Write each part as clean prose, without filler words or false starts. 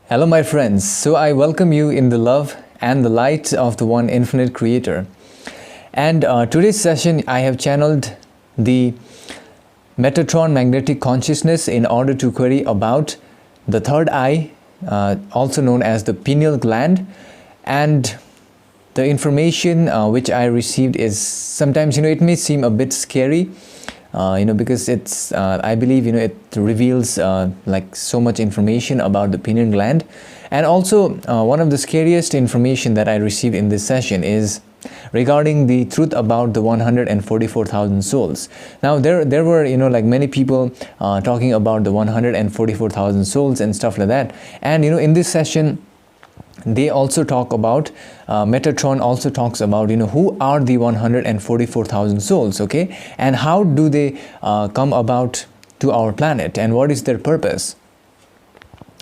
Hello my friends, so I welcome you in the love and the light of the one infinite creator. And today's session I have channeled the Metatron Magnetic Consciousness in order to query about the third eye, also known as the pineal gland. And the information which I received is sometimes, it may seem a bit scary, because it's, I believe, it reveals like so much information about the pineal gland. And also one of the scariest information that I received in this session is regarding the truth about the 144,000 souls. Now there were, like many people talking about the 144,000 souls and stuff like that. And, in this session, they also talk about, Metatron also talks about, who are the 144,000 souls, okay? And how do they come about to our planet and what is their purpose?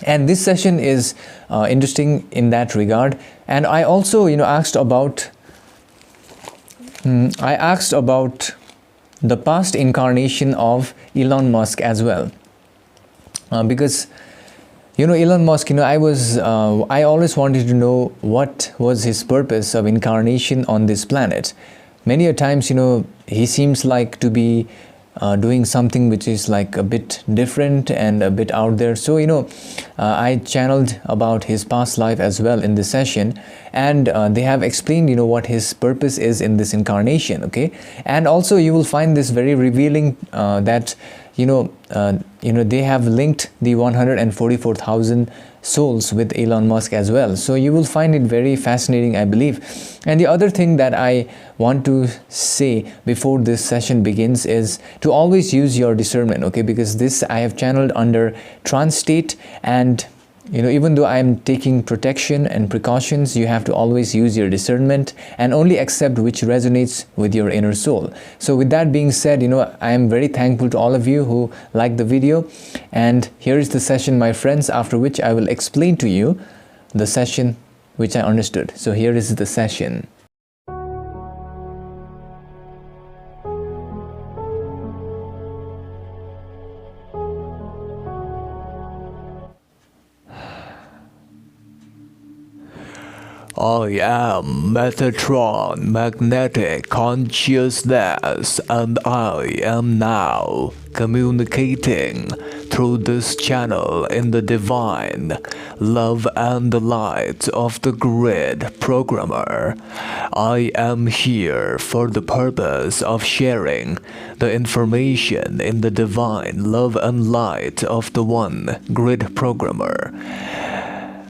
And this session is interesting in that regard. And I also, asked about the past incarnation of Elon Musk as well. Because Elon Musk, I always wanted to know what was his purpose of incarnation on this planet. Many a times, he seems like to be doing something which is like a bit different and a bit out there. So, I channeled about his past life as well in this session, and they have explained, what his purpose is in this incarnation, okay? And also you will find this very revealing that they have linked the 144,000 souls with Elon Musk as well. So you will find it very fascinating, I believe. And the other thing that I want to say before this session begins is to always use your discernment, okay? Because this I have channeled under trance state, and even though I am taking protection and precautions, you have to always use your discernment and only accept which resonates with your inner soul. So with that being said, I am very thankful to all of you who liked the video. And here is the session, my friends, after which I will explain to you the session which I understood. So here is the session. I am Metatron Magnetic Consciousness, and I am now communicating through this channel in the divine love and the light of the grid programmer. I am here for the purpose of sharing the information in the divine love and light of the one grid programmer.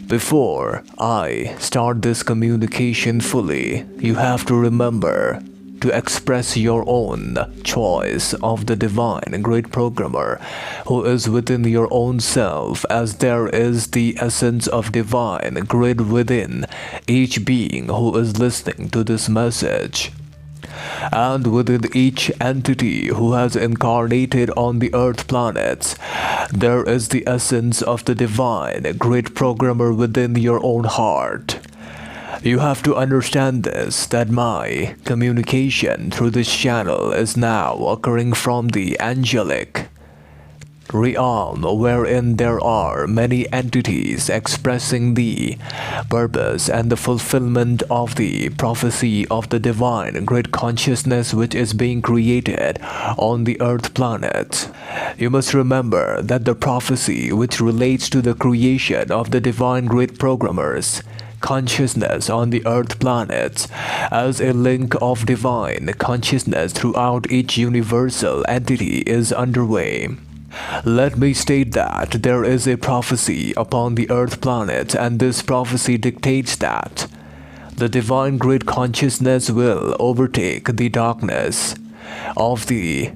Before I start this communication fully, you have to remember to express your own choice of the divine great programmer who is within your own self, as there is the essence of divine grid within each being who is listening to this message. And within each entity who has incarnated on the earth planets, there is the essence of the divine great programmer within your own heart. You have to understand this, that my communication through this channel is now occurring from the angelic realm, wherein there are many entities expressing the purpose and the fulfillment of the prophecy of the divine great consciousness which is being created on the earth planet. You must remember that the prophecy which relates to the creation of the divine great programmers consciousness on the earth planets as a link of divine consciousness throughout each universal entity is underway. Let me state that there is a prophecy upon the earth planet, and this prophecy dictates that the divine great consciousness will overtake the darkness of the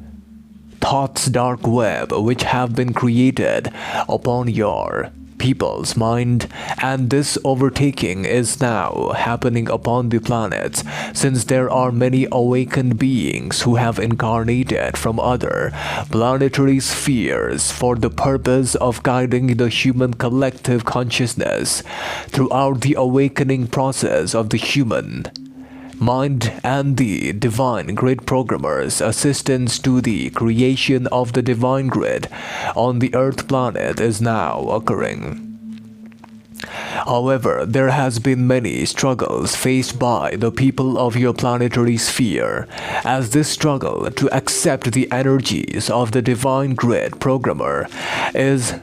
thoughts dark web which have been created upon your people's mind, and this overtaking is now happening upon the planets, since there are many awakened beings who have incarnated from other planetary spheres for the purpose of guiding the human collective consciousness throughout the awakening process of the human mind and the divine grid programmer's assistance to the creation of the divine grid on the earth planet is now occurring. However, there has been many struggles faced by the people of your planetary sphere, as this struggle to accept the energies of the divine grid programmer is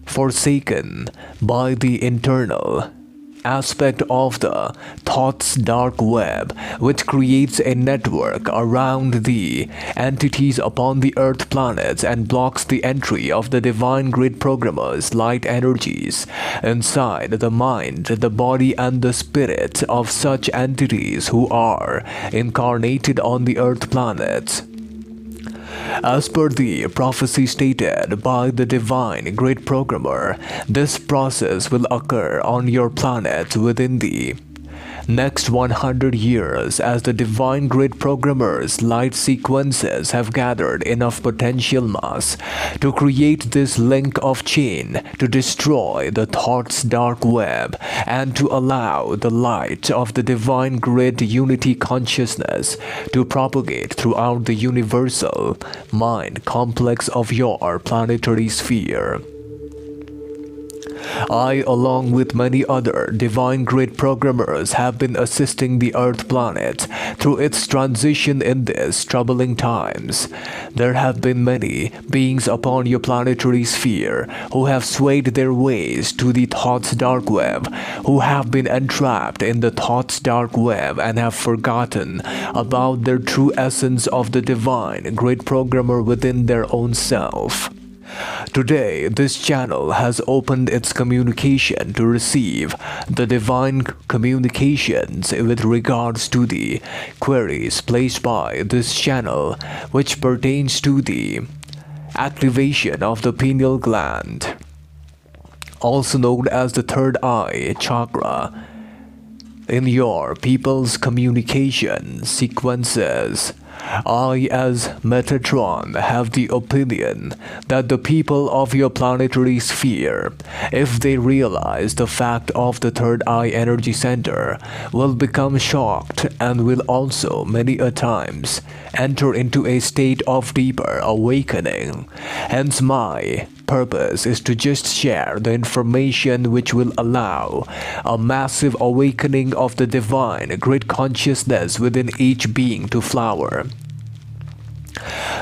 forsaken by the internal aspect of the thought's dark web, which creates a network around the entities upon the earth planets and blocks the entry of the divine grid programmer's light energies inside the mind, the body and the spirit of such entities who are incarnated on the earth planets. As per the prophecy stated by the divine grid programmer, this process will occur on your planet within the next 100 years, as the divine grid programmer's light sequences have gathered enough potential mass to create this link of chain to destroy the thought's dark web and to allow the light of the divine grid unity consciousness to propagate throughout the universal mind complex of your planetary sphere. I, along with many other divine grid programmers, have been assisting the Earth planet through its transition in these troubling times. There have been many beings upon your planetary sphere who have swayed their ways to the thought's dark web, who have been entrapped in the thought's dark web and have forgotten about their true essence of the divine grid programmer within their own self. Today, this channel has opened its communication to receive the divine communications with regards to the queries placed by this channel, which pertains to the activation of the pineal gland, also known as the third eye chakra, in your people's communication sequences. I, as Metatron, have the opinion that the people of your planetary sphere, if they realize the fact of the third eye energy center, will become shocked and will also many a times enter into a state of deeper awakening. Hence my purpose is to just share the information which will allow a massive awakening of the divine grid consciousness within each being to flower.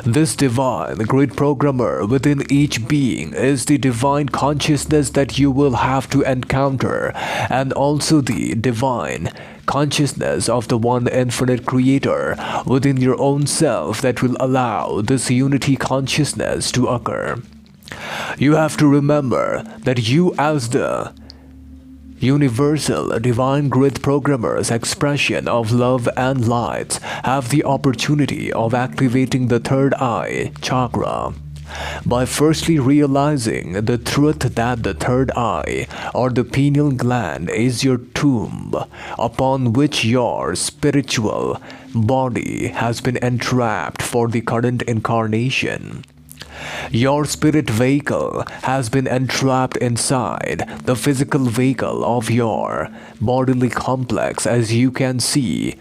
This divine grid programmer within each being is the divine consciousness that you will have to encounter, and also the divine consciousness of the one infinite creator within your own self that will allow this unity consciousness to occur. You have to remember that you, as the universal divine grid programmer's expression of love and light, have the opportunity of activating the third eye chakra by firstly realizing the truth that the third eye or the pineal gland is your tomb upon which your spiritual body has been entrapped for the current incarnation. Your spirit vehicle has been entrapped inside the physical vehicle of your bodily complex, as you can see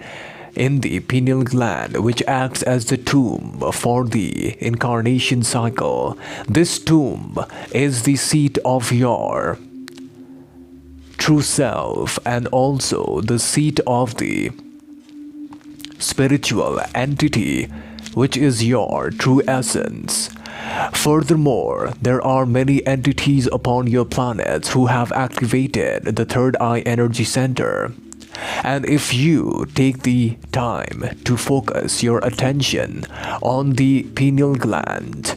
in the pineal gland, which acts as the tomb for the incarnation cycle. This tomb is the seat of your true self and also the seat of the spiritual entity, which is your true essence. Furthermore, there are many entities upon your planets who have activated the third eye energy center. And if you take the time to focus your attention on the pineal gland,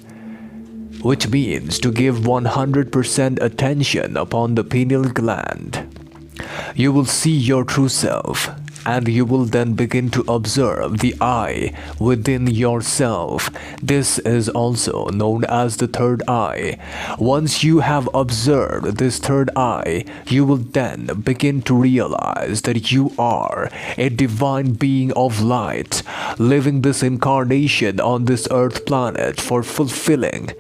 which means to give 100% attention upon the pineal gland, you will see your true self, and you will then begin to observe the I within yourself. This is also known as the third eye. Once you have observed this third eye, you will then begin to realize that you are a divine being of light, living this incarnation on this earth planet for fulfilling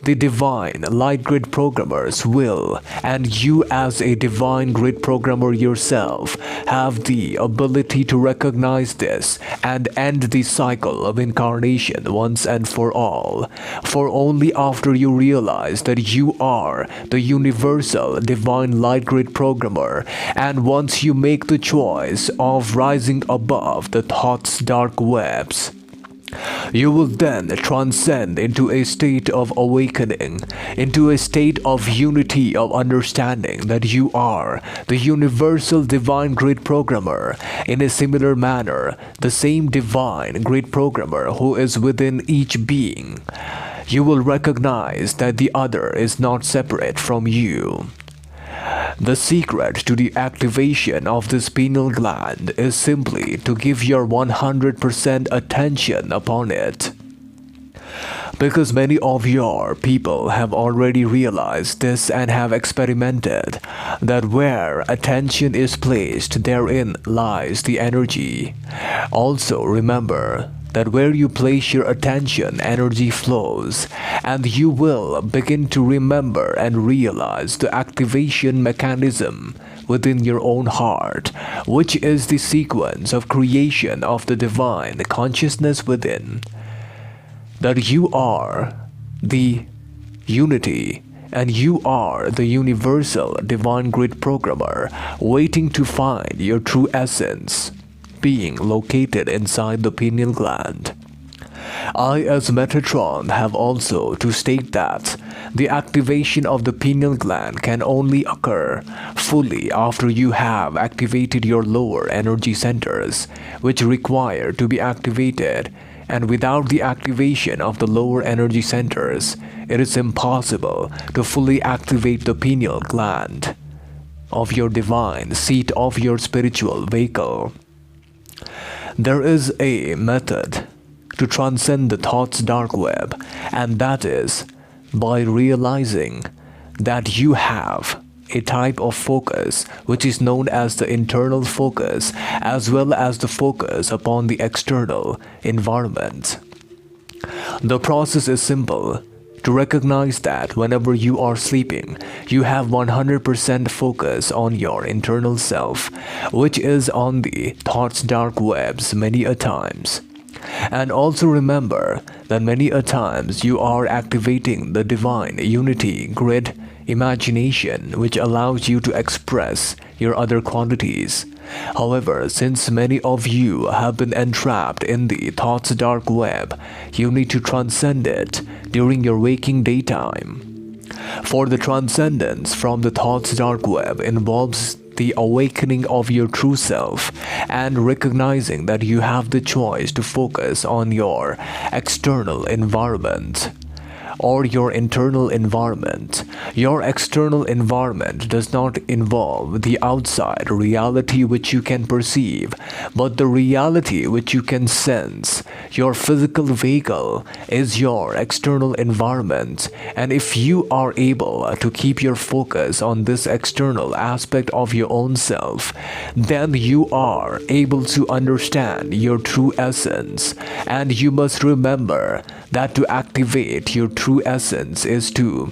the divine light grid programmers will, and you as a divine grid programmer yourself, have the ability to recognize this and end the cycle of incarnation once and for all. For only after you realize that you are the universal divine light grid programmer, and once you make the choice of rising above the thought's dark webs, you will then transcend into a state of awakening, into a state of unity of understanding that you are the universal divine grid programmer. In a similar manner, the same divine grid programmer who is within each being. You will recognize that the other is not separate from you. The secret to the activation of this pineal gland is simply to give your 100% attention upon it. Because many of your people have already realized this and have experimented that where attention is placed, therein lies the energy. Also remember that where you place your attention, energy flows, and you will begin to remember and realize the activation mechanism within your own heart, which is the sequence of creation of the divine consciousness within. That you are the unity, and you are the universal divine grid programmer waiting to find your true essence, being located inside the pineal gland. I as Metatron have also to state that the activation of the pineal gland can only occur fully after you have activated your lower energy centers, which require to be activated, and without the activation of the lower energy centers, it is impossible to fully activate the pineal gland of your divine seat of your spiritual vehicle. There is a method to transcend the thought's dark web, and that is by realizing that you have a type of focus which is known as the internal focus, as well as the focus upon the external environment. The process is simple. To recognize that whenever you are sleeping, you have 100% focus on your internal self, which is on the thought's dark webs many a times. And also remember that many a times you are activating the divine unity grid imagination, which allows you to express your other qualities. However, since many of you have been entrapped in the thought's dark web, you need to transcend it during your waking daytime. For the transcendence from the thought's dark web involves the awakening of your true self and recognizing that you have the choice to focus on your external environment or your internal environment. Your external environment does not involve the outside reality which you can perceive, but the reality which you can sense. Your physical vehicle is your external environment, and if you are able to keep your focus on this external aspect of your own self, then you are able to understand your true essence. And you must remember that to activate your true essence is to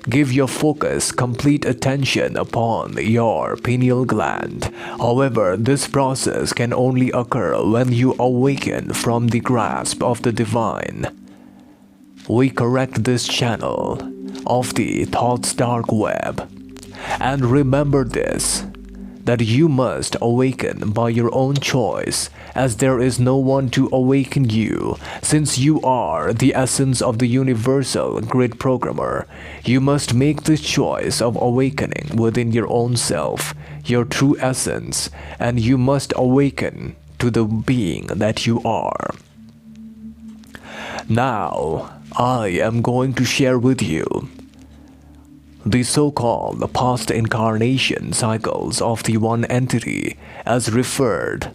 give your focus complete attention upon your pineal gland. However, this process can only occur when you awaken from the grasp of the divine. We correct this channel of the thought's dark web. And remember this, that you must awaken by your own choice, as there is no one to awaken you. Since you are the essence of the universal grid programmer, you must make the choice of awakening within your own self, your true essence, and you must awaken to the being that you are. Now, I am going to share with you the so-called past incarnation cycles of the one entity as referred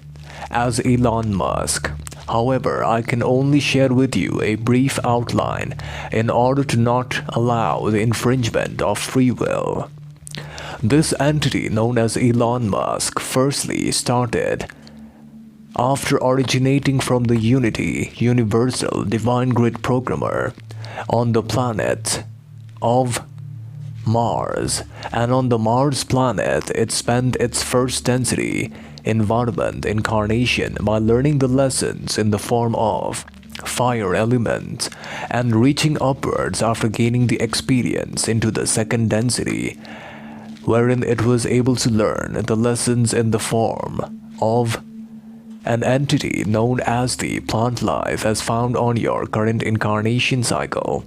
as Elon Musk. However, I can only share with you a brief outline in order to not allow the infringement of free will. This entity known as Elon Musk firstly started after originating from the Unity Universal Divine Grid Programmer on the planet of Mars, and on the Mars planet it spent its first density environment incarnation by learning the lessons in the form of fire element and reaching upwards after gaining the experience into the second density, wherein it was able to learn the lessons in the form of an entity known as the plant life as found on your current incarnation cycle.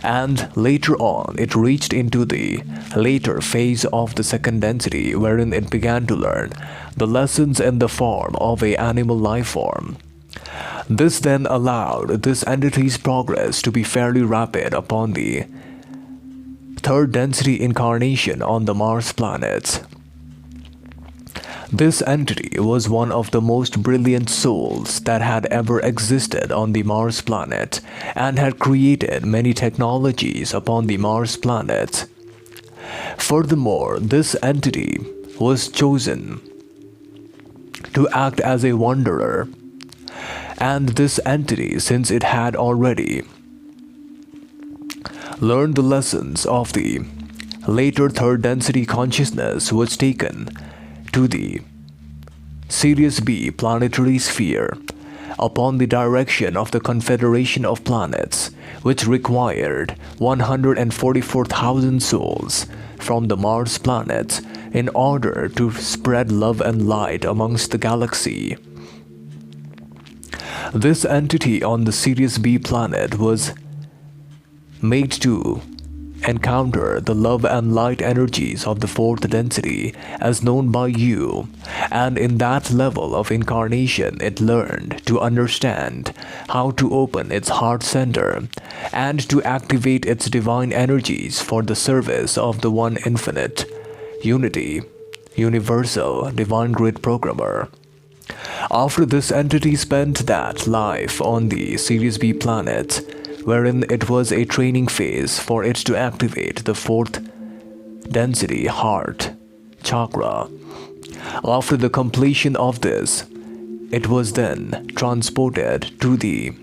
And later on, it reached into the later phase of the second density, wherein it began to learn the lessons in the form of a animal life form. This then allowed this entity's progress to be fairly rapid upon the third density incarnation on the Mars planets. This entity was one of the most brilliant souls that had ever existed on the Mars planet and had created many technologies upon the Mars planet. Furthermore, this entity was chosen to act as a wanderer, and this entity, since it had already learned the lessons of the later third density consciousness, was taken to the Sirius B planetary sphere upon the direction of the Confederation of Planets, which required 144,000 souls from the Mars planet in order to spread love and light amongst the galaxy. This entity on the Sirius B planet was made to encounter the love and light energies of the fourth density as known by you, and in that level of incarnation it learned to understand how to open its heart center and to activate its divine energies for the service of the one infinite, unity, universal, divine grid programmer. After this entity spent that life on the Sirius B planet, wherein it was a training phase for it to activate the fourth density heart chakra. After the completion of this, it was then transported to the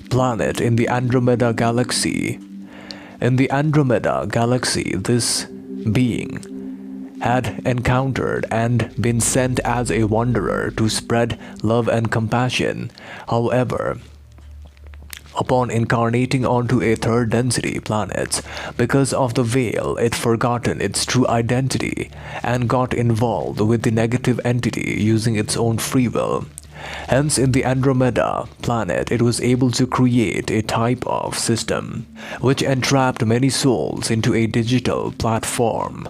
planet in the Andromeda galaxy. In the Andromeda galaxy, this being had encountered and been sent as a wanderer to spread love and compassion. However, upon incarnating onto a third density planet, because of the veil, it forgotten its true identity and got involved with the negative entity using its own free will. Hence, in the Andromeda planet, it was able to create a type of system which entrapped many souls into a digital platform,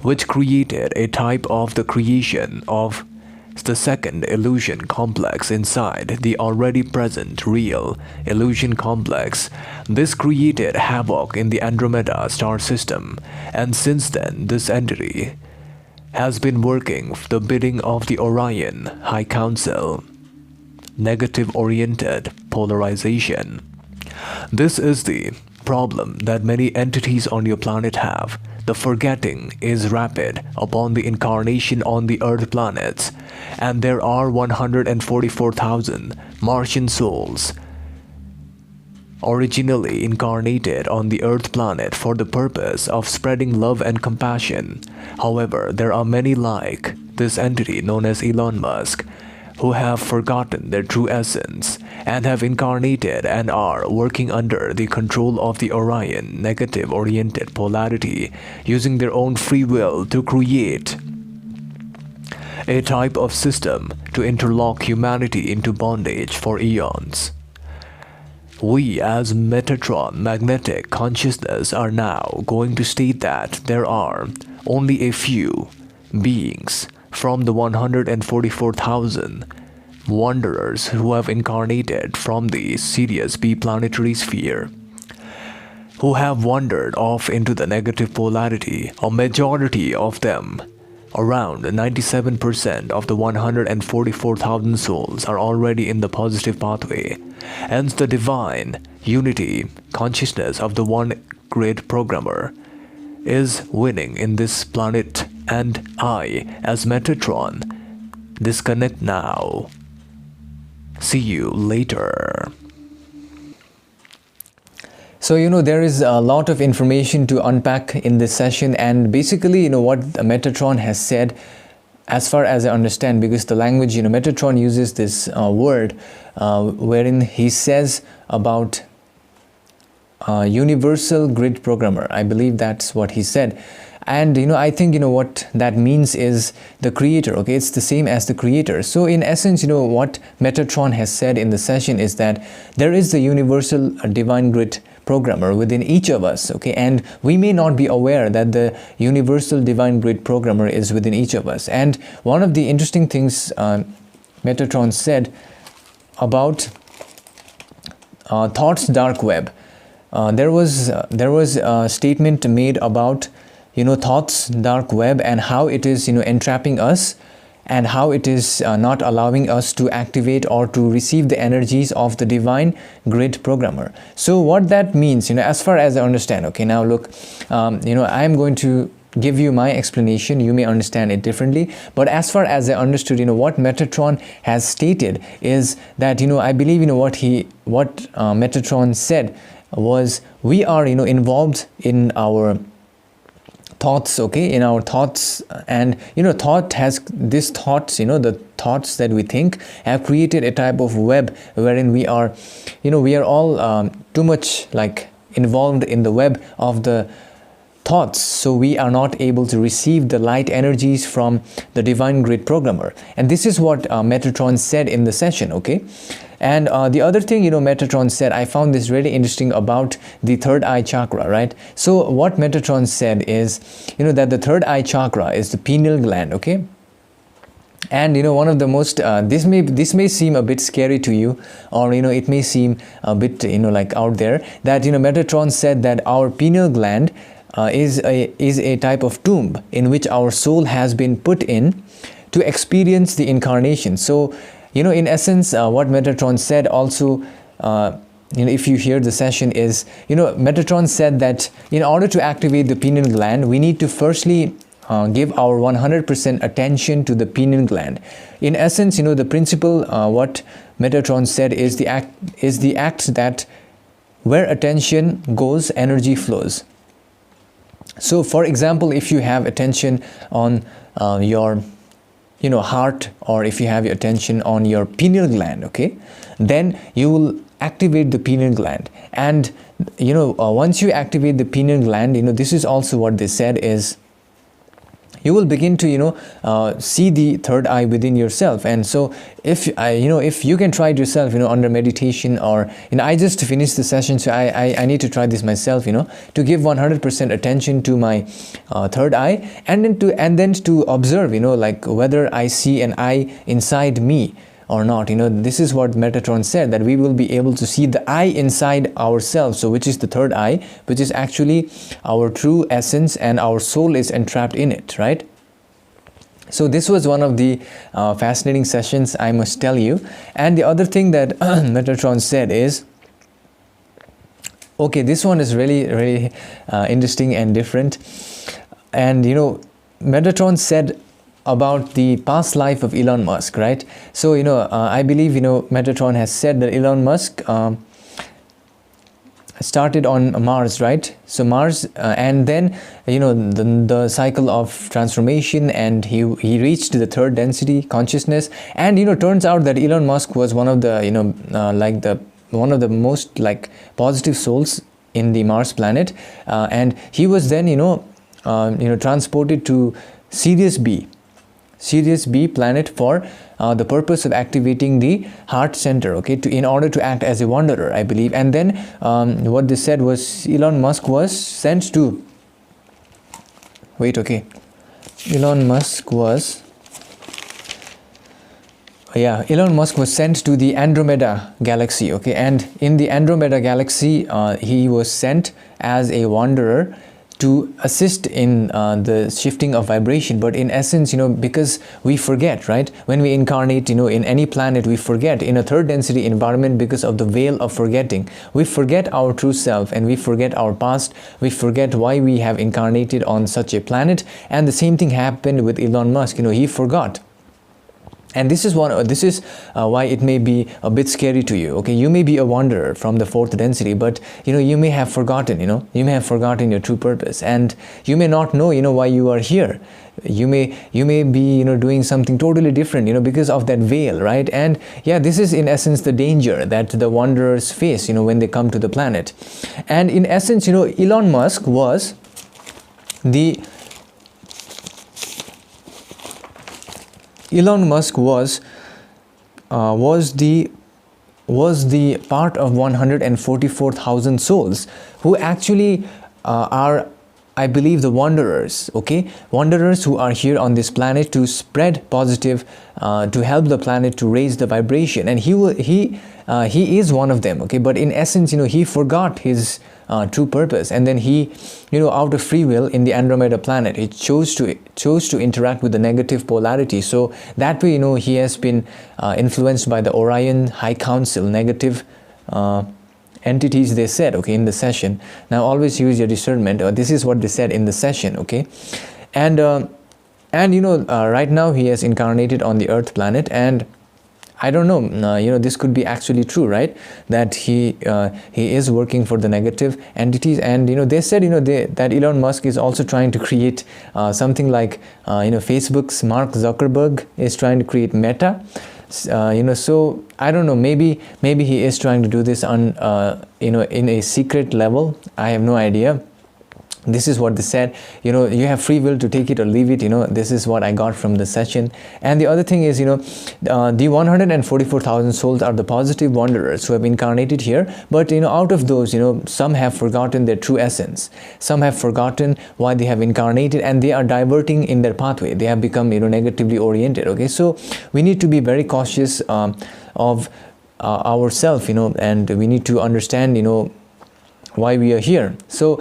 which created a type of the creation of the second illusion complex inside the already present real illusion complex. This created havoc in the Andromeda star system, and since then this entity has been working the bidding of the Orion High Council. Negative-oriented polarization. This is the problem that many entities on your planet have. The forgetting is rapid upon the incarnation on the Earth planets, and there are 144,000 Martian souls originally incarnated on the Earth planet for the purpose of spreading love and compassion. However, there are many like this entity known as Elon Musk who have forgotten their true essence and have incarnated and are working under the control of the Orion negative-oriented polarity, using their own free will to create a type of system to interlock humanity into bondage for eons. We as Metatron Magnetic Consciousness are now going to state that there are only a few beings from the 144,000 wanderers who have incarnated from the Sirius B planetary sphere, who have wandered off into the negative polarity. A majority of them, around 97% of the 144,000 souls, are already in the positive pathway. Hence the divine unity consciousness of the one grid programmer is winning in this planet, and I, as Metatron, disconnect now. See you later. So, there is a lot of information to unpack in this session, and basically, what Metatron has said, as far as I understand, because the language, Metatron uses this word wherein he says about universal grid programmer. I believe that's what he said. And I think what that means is the creator. Okay, it's the same as the creator. So in essence, what Metatron has said in the session is that there is the universal divine grid programmer within each of us. Okay, and we may not be aware that the universal divine grid programmer is within each of us. And one of the interesting things Metatron said about thought's dark web. There was a statement made about thought's dark web and how it is entrapping us, and how it is not allowing us to activate or to receive the energies of the divine grid programmer. So what that means, as far as I understand, okay, now look, I am going to give you my explanation. You may understand it differently, but as far as I understood, what Metatron has stated is that I believe what Metatron said was, we are involved in our thoughts, okay, in our thoughts, and thought has this thoughts, the thoughts that we think have created a type of web wherein we are all too much like involved in the web of the thoughts, so we are not able to receive the light energies from the divine grid programmer. And this is what Metatron said in the session, okay. And the other thing Metatron said, I found this really interesting about the third eye chakra, right? So what Metatron said is that the third eye chakra is the pineal gland, okay. And one of the most this may seem a bit scary to you, or it may seem a bit like out there, that Metatron said that our pineal gland is a type of tomb in which our soul has been put in to experience the incarnation. So in essence, what Metatron said also, if you hear the session, is Metatron said that in order to activate the pineal gland, we need to firstly give our 100% attention to the pineal gland. In essence, the principle, what Metatron said is the act that where attention goes, energy flows. So for example, if you have attention on your heart, or if you have your attention on your pineal gland, okay, then you will activate the pineal gland. And once you activate the pineal gland, this is also what they said is, you will begin to see the third eye within yourself. And so if you can try it yourself under meditation, or I just finished the session, so I need to try this myself, to give 100% attention to my third eye, and then to observe like whether I see an eye inside me or not. This is what Metatron said, that we will be able to see the eye inside ourselves, so which is the third eye, which is actually our true essence, and our soul is entrapped in it, right? So this was one of the fascinating sessions, I must tell you. And the other thing that Metatron said is, okay, this one is really interesting and different. And Metatron said about the past life of Elon Musk, right? So I believe Metatron has said that Elon Musk started on Mars, right? So Mars, and then the cycle of transformation, and he reached the third density consciousness. And turns out that Elon Musk was one of the one of the most positive souls in the Mars planet, and he was then transported to Sirius B planet for the purpose of activating the heart center, okay, in order to act as a wanderer, I believe. And then what they said was, Elon Musk was sent to Elon Musk was sent to the Andromeda galaxy, okay. And in the Andromeda galaxy, he was sent as a wanderer to assist in the shifting of vibration. But in essence, because we forget, right? When we incarnate, in any planet, we forget. In a third density environment, because of the veil of forgetting, we forget our true self, and we forget our past. We forget why we have incarnated on such a planet. And the same thing happened with Elon Musk. He forgot. And this is why it may be a bit scary to you. Okay, you may be a wanderer from the fourth density, but you may have forgotten. You may have forgotten your true purpose, and you may not know why you are here. You may be doing something totally different because of that veil, right? And yeah, this is in essence the danger that the wanderers face when they come to the planet. And in essence, Elon Musk was the part of 144,000 souls who actually are, I believe, the wanderers. Okay, wanderers who are here on this planet to spread positive, to help the planet to raise the vibration, and he is one of them. Okay, but in essence, he forgot his true purpose, and then he, out of free will in the Andromeda planet, he chose to interact with the negative polarity. So that way, he has been influenced by the Orion High Council negative entities, they said, okay, in the session. Now always use your discernment. This is what they said in the session. Okay, and right now he has incarnated on the Earth planet, and I don't know, this could be actually true, right? That he is working for the negative entities, and they said that Elon Musk is also trying to create something like Facebook's Mark Zuckerberg is trying to create Meta. So I don't know, maybe he is trying to do this on in a secret level. I have no idea. This is what they said. You have free will to take it or leave it. This is what I got from the session. And the other thing is, the 144,000 souls are the positive wanderers who have incarnated here. But out of those, some have forgotten their true essence. Some have forgotten why they have incarnated, and they are diverting in their pathway. They have become negatively oriented. Okay, so we need to be very cautious of ourselves. And we need to understand why we are here. So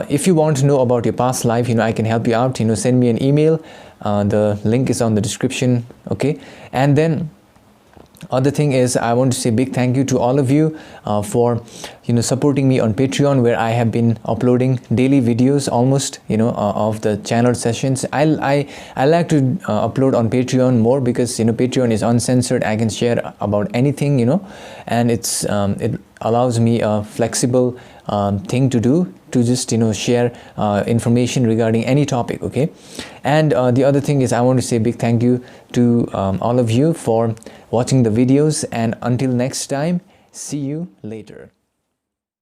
if you want to know about your past life, I can help you out. Send me an email. The link is on the description. Okay, and then other thing is, I want to say big thank you to all of you for supporting me on Patreon, where I have been uploading daily videos almost of the channel sessions. I like to upload on Patreon more because Patreon is uncensored. I can share about anything, and it allows me a flexible thing to do, to just share information regarding any topic. Okay, and the other thing is, I want to say big thank you to all of you for watching the videos, and until next time, see you later.